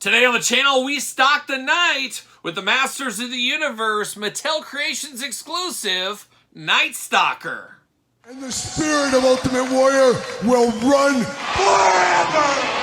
Today on the channel, we stock the night with the Masters of the Universe Mattel Creations exclusive Night Stalker. And the spirit of Ultimate Warrior will run forever!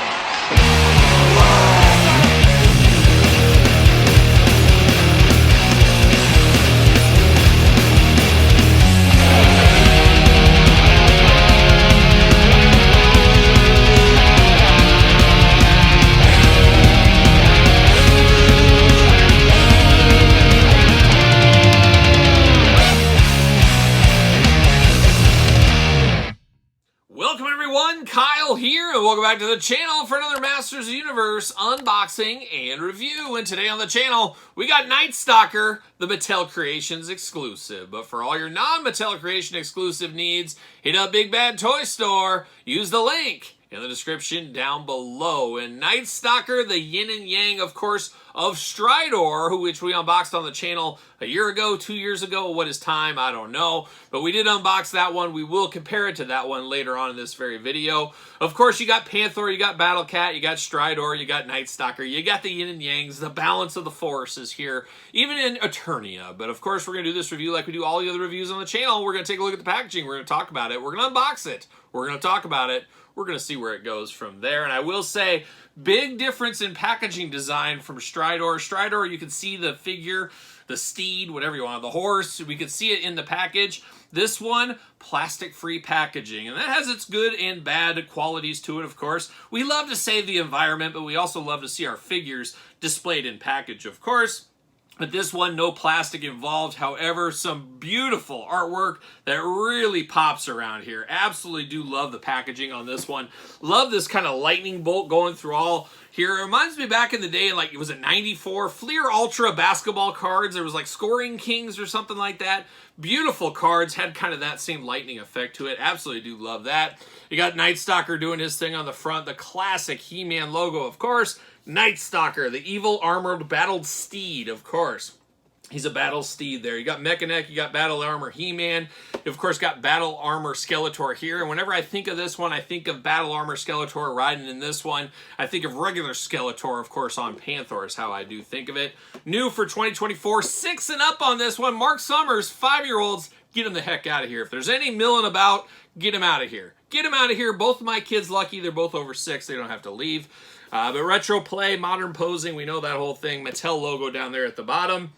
Welcome everyone, Kyle here, and welcome back to the channel for another Masters of the Universe unboxing and review. And today on the channel, we got Night Stalker, the Mattel Creations exclusive. But for all your non-Mattel Creation exclusive needs, hit up Big Bad Toy Store, use the link in the description down below. And Night Stalker, the yin and yang, of course, of Stridor, which we unboxed on the channel a year ago, 2 years ago. What is time? I don't know. But we did unbox that one. We will compare it to that one later on in this very video. Of course, you got Panther, you got Battle Cat, you got Stridor, you got Night Stalker, you got the yin and yangs, the balance of the forces here, even in Eternia. But of course, we're going to do this review like we do all the other reviews on the channel. We're going to take a look at the packaging. We're going to talk about it. We're going to unbox it. We're going to talk about it. We're going to see where it goes from there. And I will say, big difference in packaging design from Stridor. Stridor, you can see the figure, the steed, whatever you want, the horse. We can see it in the package. This one, plastic-free packaging. And that has its good and bad qualities to it, of course. We love to save the environment, but we also love to see our figures displayed in package, of course. But this one, no plastic involved. However, some beautiful artwork that really pops around here. Absolutely do love the packaging on this one. Love this kind of lightning bolt going through all here. It reminds me back in the day, like, was it 94? Fleer Ultra basketball cards. There was like Scoring Kings or something like that. Beautiful cards. Had kind of that same lightning effect to it. Absolutely do love that. You got Night Stalker doing his thing on the front. The classic He-Man logo, of course. Night Stalker, the evil armored battled steed, of course. He's a battle steed there. You got Mechanic, you got Battle Armor He-Man. You, of course, got Battle Armor Skeletor here. And whenever I think of this one, I think of Battle Armor Skeletor riding in this one. I think of regular Skeletor, of course, on Panther is how I do think of it. New for 2024, 6 and up on this one. Mark Summers, 5-year-olds, get them the heck out of here. If there's any milling about, get them out of here. Get them out of here. Both of my kids lucky. They're both over 6. They don't have to leave. But retro play, modern posing, we know that whole thing. Mattel logo down there at the bottom.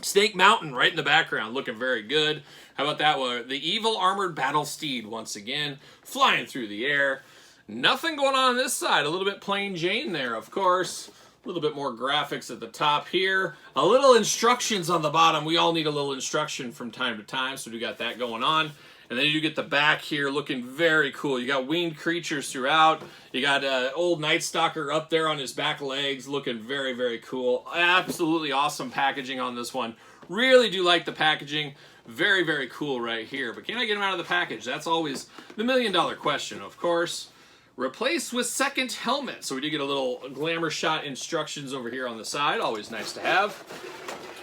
Snake Mountain right in the background, looking very good. How about that one? The evil armored battle steed once again, flying through the air. Nothing going on this side. A little bit plain Jane there, of course. A little bit more graphics at the top here. A little instructions on the bottom. We all need a little instruction from time to time, so we got that going on. And then you get the back here looking very cool. You got winged creatures throughout. You got old Night Stalker up there on his back legs looking very, very cool. Absolutely awesome packaging on this one. Really do like the packaging. Very, very cool right here. But can I get him out of the package? That's always the million-dollar question, of course. Replaced with second helmet. So we do get a little glamour shot instructions over here on the side. Always nice to have.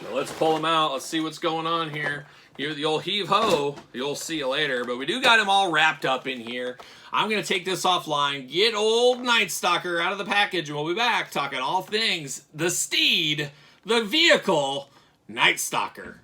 So let's pull them out. Let's see what's going on here. Here, the old heave-ho, the old see you later, but we do got him all wrapped up in here. I'm going to take this offline, get old Night Stalker out of the package, and we'll be back talking all things the steed, the vehicle, Night Stalker.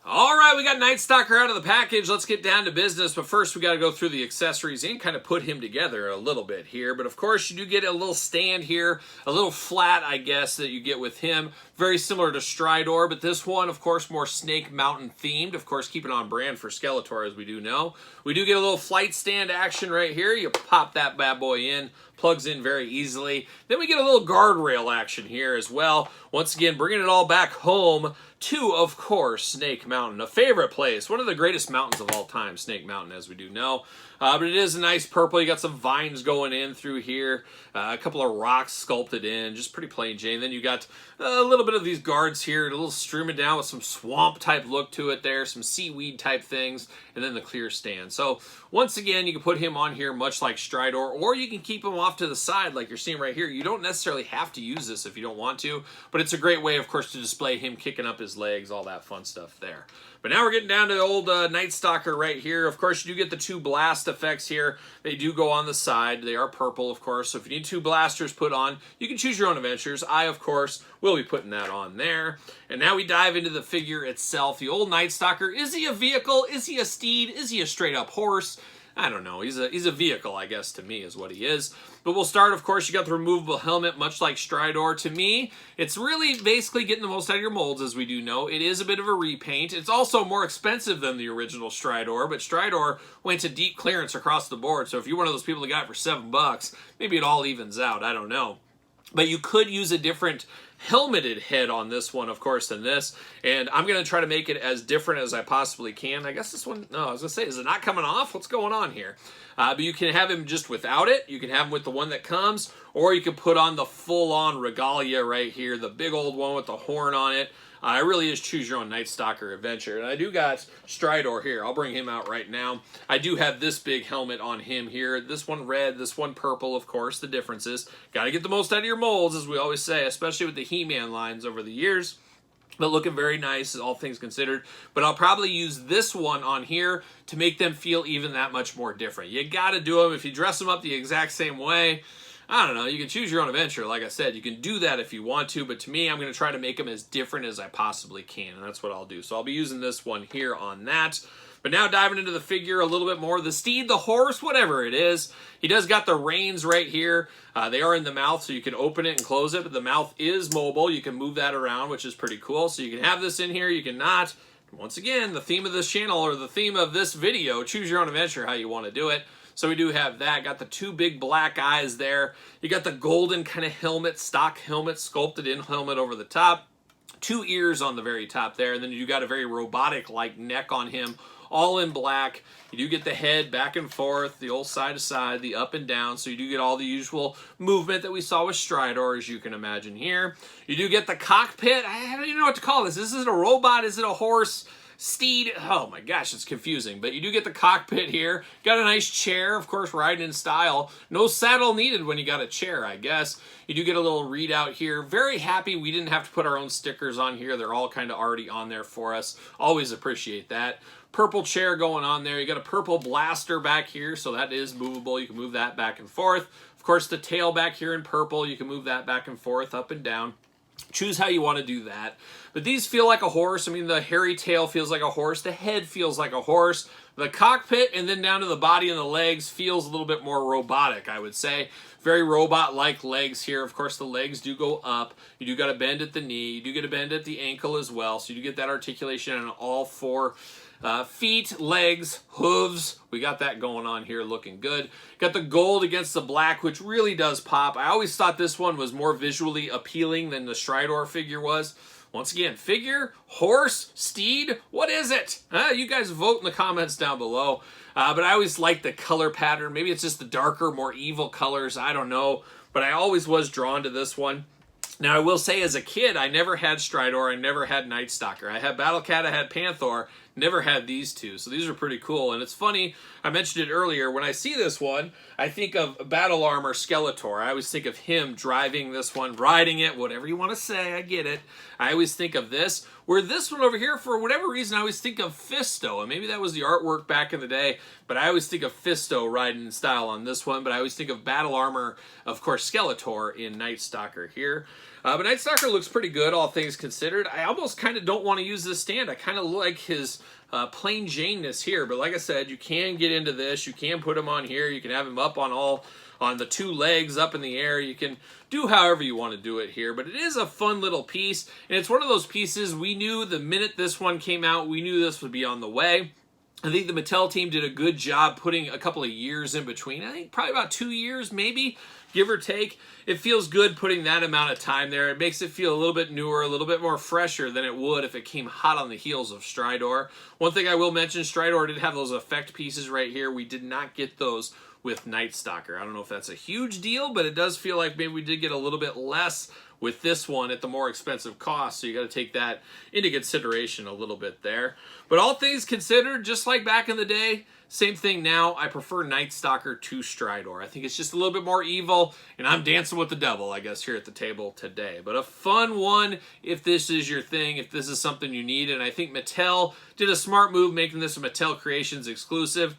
All right, we got Night Stalker out of the package. Let's get down to business, but first we got to go through the accessories and kind of put him together a little bit here. But of course, you do get a little stand here, a little flat, I guess, that you get with him. Very similar to Stridor, but this one, of course, more Snake Mountain themed. Of course, keeping on brand for Skeletor, as we do know. We do get a little flight stand action right here. You pop that bad boy in. Plugs in very easily. Then we get a little guardrail action here as well. Once again, bringing it all back home to, of course, Snake Mountain, a favorite place. One of the greatest mountains of all time, Snake Mountain, as we do know. But it is a nice purple. You got some vines going in through here. A couple of rocks sculpted in. Just pretty plain Jane. Then you got a little bit of these guards here. A little streaming down with some swamp-type look to it there. Some seaweed-type things. And then the clear stand. So, once again, you can put him on here much like Stridor. Or you can keep him off to the side like you're seeing right here. You don't necessarily have to use this if you don't want to, but it's a great way, of course, to display him kicking up his legs, all that fun stuff there. But now we're getting down to the old Night Stalker right here. Of course, you do get the 2 blast effects here. They do go on the side. They are purple, of course, so if you need 2 blasters put on, you can choose your own adventures. I, of course, will be putting that on there. And now we dive into the figure itself. The old Night Stalker. Is he a vehicle? Is he a steed? Is he a straight-up horse? I don't know. He's a vehicle, I guess, to me is what he is. But we'll start, of course, you got the removable helmet, much like Stridor. To me, it's really basically getting the most out of your molds, as we do know. It is a bit of a repaint. It's also more expensive than the original Stridor, but Stridor went to deep clearance across the board. So if you're one of those people that got it for $7, maybe it all evens out. I don't know. But you could use a different helmeted head on this one, of course, than this. And I'm going to try to make it as different as I possibly can. I guess this one, no, I was going to say, is it not coming off? What's going on here? But you can have him just without it. You can have him with the one that comes, or you can put on the full-on regalia right here, the big old one with the horn on it. It really is choose your own Night Stalker adventure. And I do got Stridor here. I'll bring him out right now. I do have this big helmet on him here. This one red, this one purple, of course. The difference is, got to get the most out of your molds, as we always say, especially with the He-Man lines over the years. But looking very nice, all things considered. But I'll probably use this one on here to make them feel even that much more different. You got to do them. If you dress them up the exact same way, I don't know, you can choose your own adventure. Like I said, you can do that if you want to, but to me, I'm going to try to make them as different as I possibly can, and that's what I'll do. So I'll be using this one here on that. But now diving into the figure a little bit more, the steed, the horse, whatever it is, he does got the reins right here. They are in the mouth, so you can open it and close it, but the mouth is mobile. You can move that around, which is pretty cool. So you can have this in here, you cannot. Once again, the theme of this channel, or the theme of this video, choose your own adventure how you want to do it. So we do have that. Got the 2 big black eyes there. You got the golden kind of helmet, stock helmet, sculpted in helmet over the top. 2 ears on the very top there. And then you got a very robotic-like neck on him, all in black. You do get the head back and forth, the old side to side, the up and down. So you do get all the usual movement that we saw with Stridor, as you can imagine here. You do get the cockpit. I don't even know what to call this. Is it a robot? Is it a horse? Steed, oh my gosh, it's confusing. But you do get the cockpit here. Got a nice chair, of course, riding in style. No saddle needed when you got a chair, I guess. You do get a little readout here. Very happy we didn't have to put our own stickers on here. They're all kind of already on there for us. Always appreciate that. Purple chair going on there. You got a purple blaster back here, so that is movable. You can move that back and forth. Of course, the tail back here in purple. You can move that back and forth, up and down. Choose how you want to do that. But these feel like a horse. I mean, the hairy tail feels like a horse. The head feels like a horse. The cockpit and then down to the body and the legs feels a little bit more robotic, I would say. Very robot-like legs here. Of course, the legs do go up. You do got a bend at the knee. You do get a bend at the ankle as well. So you do get that articulation on all 4 feet, legs, hooves. We got that going on here, looking good. Got the gold against the black, which really does pop. I always thought this one was more visually appealing than the Stridor figure was. Once again, figure, horse, steed, what is it? You guys vote in the comments down below. But I always like the color pattern. Maybe it's just the darker, more evil colors. I don't know. But I always was drawn to this one. Now, I will say, as a kid, I never had Stridor. I never had Night Stalker. I had Battle Cat. I had Panther. Never had these 2. So these are pretty cool. And it's funny, I mentioned it earlier, when I see this one, I think of Battle Armor Skeletor. I always think of him driving this one, riding it, whatever you want to say, I get it. I always think of this. Where this one over here, for whatever reason, I always think of Fisto. And maybe that was the artwork back in the day, but I always think of Fisto riding in style on this one. But I always think of Battle Armor, of course, Skeletor in Night Stalker here. But Night Stalker looks pretty good, all things considered. I almost kind of don't want to use this stand. I kind of like his plain Janeness here. But like I said, you can get into this. You can put him on here. You can have him up on the 2 legs up in the air. You can do however you want to do it here. But it is a fun little piece. And it's one of those pieces we knew the minute this one came out, we knew this would be on the way. I think the Mattel team did a good job putting a couple of years in between. I think probably about 2 years, maybe, give or take. It feels good putting that amount of time there. It makes it feel a little bit newer, a little bit more fresher than it would if it came hot on the heels of Stridor. One thing I will mention, Stridor did have those effect pieces right here. We did not get those with Night Stalker. I don't know if that's a huge deal, but it does feel like maybe we did get a little bit less with this one at the more expensive cost, so you got to take that into consideration a little bit there. But all things considered, just like back in the day, same thing now. I prefer Night Stalker to Stridor. I think it's just a little bit more evil, and I'm dancing with the devil, I guess, here at the table today. But a fun one if this is your thing, if this is something you need, and I think Mattel did a smart move making this a Mattel Creations exclusive.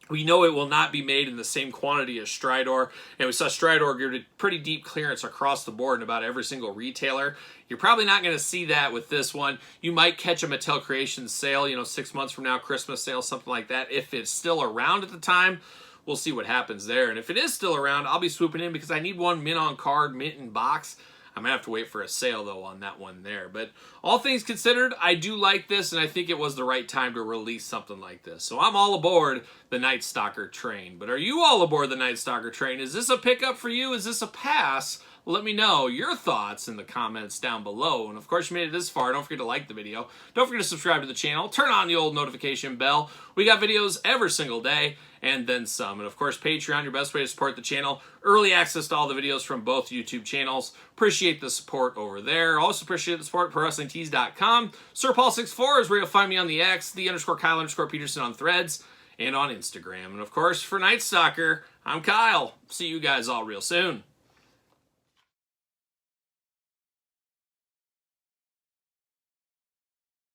We know it will not be made in the same quantity as Stridor, and we saw Stridor get pretty deep clearance across the board in about every single retailer. You're probably not going to see that with this one. You might catch a Mattel Creations sale, 6 months from now, Christmas sale, something like that. If it's still around at the time, we'll see what happens there. And if it is still around, I'll be swooping in because I need one mint on card, mint in box. I'm going to have to wait for a sale, though, on that one there. But all things considered, I do like this, and I think it was the right time to release something like this. So I'm all aboard the Night Stalker train. But are you all aboard the Night Stalker train? Is this a pickup for you? Is this a pass? Let me know your thoughts in the comments down below. And of course, you made it this far. Don't forget to like the video. Don't forget to subscribe to the channel. Turn on the old notification bell. We got videos every single day and then some. And of course, Patreon, your best way to support the channel. Early access to all the videos from both YouTube channels. Appreciate the support over there. Also appreciate the support at ProWrestlingTees.com. SirPaul64 is where you'll find me on the X, _Kyle_Peterson on Threads, and on Instagram. And of course, for Night Stalker, I'm Kyle. See you guys all real soon.